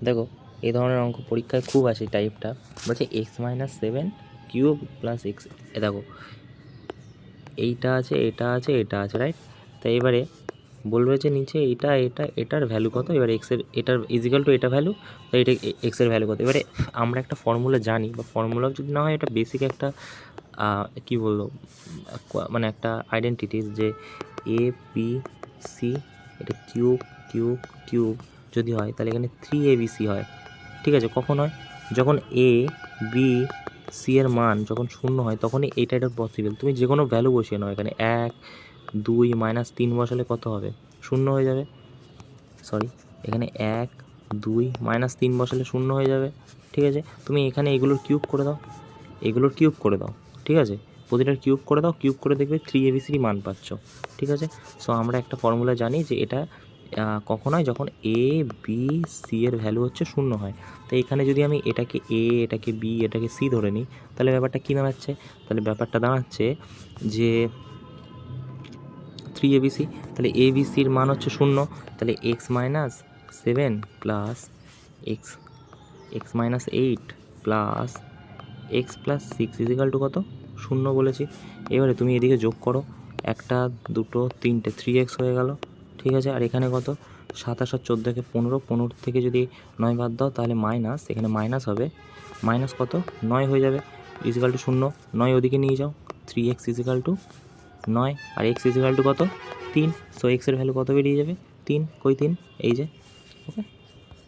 দেখো এই ধরনের অঙ্ক পরীক্ষায় খুব আসে টাইপটা, বলছে x-7 কিউব প্লাস এক্স। দেখো এইটা আছে, এটা আছে, এটা আছে, রাইট? তাই এবারে বলবে যে নিচে এটার ভ্যালু কত, এবার এক্সের এটার ইজিক্যাল টু এটা ভ্যালু, তো এটা এক্সের ভ্যালু কত। এবারে আমরা একটা ফর্মুলা জানি, বা ফর্মুলা যদি না হয় এটা বেসিক একটা কী বলবো, মানে একটা আইডেন্টিটিস, যে এ বি সি এটা কিউব কিউব কিউব যদি হয় তাহলে এখানে 3abc হয়। ঠিক আছে, কখন হয়? যখন এ বি সি এর মান যখন 0 হয় তখনই এটা পসিবল। তুমি যে কোনো ভ্যালু বসিয়ে নাও, এখানে 1 2 -3 বসালে কত হবে? 0 হয়ে যাবে। সরি, এখানে 1 2 -3 বসালে 0 হয়ে যাবে। ঠিক আছে, তুমি এখানে এগুলোর কিউব করে দাও, এগুলোর কিউব করে দাও। ঠিক আছে, প্রতিটার কিউব করে দাও, কিউব করে দেখবে 3abc মান পাচ্ছ। ঠিক আছে, সো আমরা একটা ফর্মুলা জানি যে এটা কখন হয়, যখন এ বি সি এর ভ্যালু হচ্ছে 0 হয়। তো এখানে যদি আমি এটাকে এ, এটাকে বি, এটাকে সি ধরে নিই, তাহলে ব্যাপারটা কী দাঁড়াচ্ছে? তাহলে ব্যাপারটা দাঁড়াচ্ছে যে 3abc, তাহলে এবিসির মান হচ্ছে 0, তাহলে x-7 plus x-8 plus X plus 6 equal to কত? 0 বলেছি। এবারে তুমি এদিকে যোগ করো, 1 2 3 3x হয়ে গেল। ঠিক আছে, আর এখানে কত? 27 আর 14 15, 15 থেকে যদি 9 বাদ দাও তাহলে মাইনাস, এখানে মাইনাস হবে, মাইনাস কত? 9 হয়ে যাবে, ইজিক্যাল টু 0। 9 ওদিকে নিয়ে যাও, 3x is equal two 9, R x is equal to কত? 3। সো এক্সের ভ্যালু কত বেরিয়ে যাবে? 3। কই 3? এই যে। ওকে।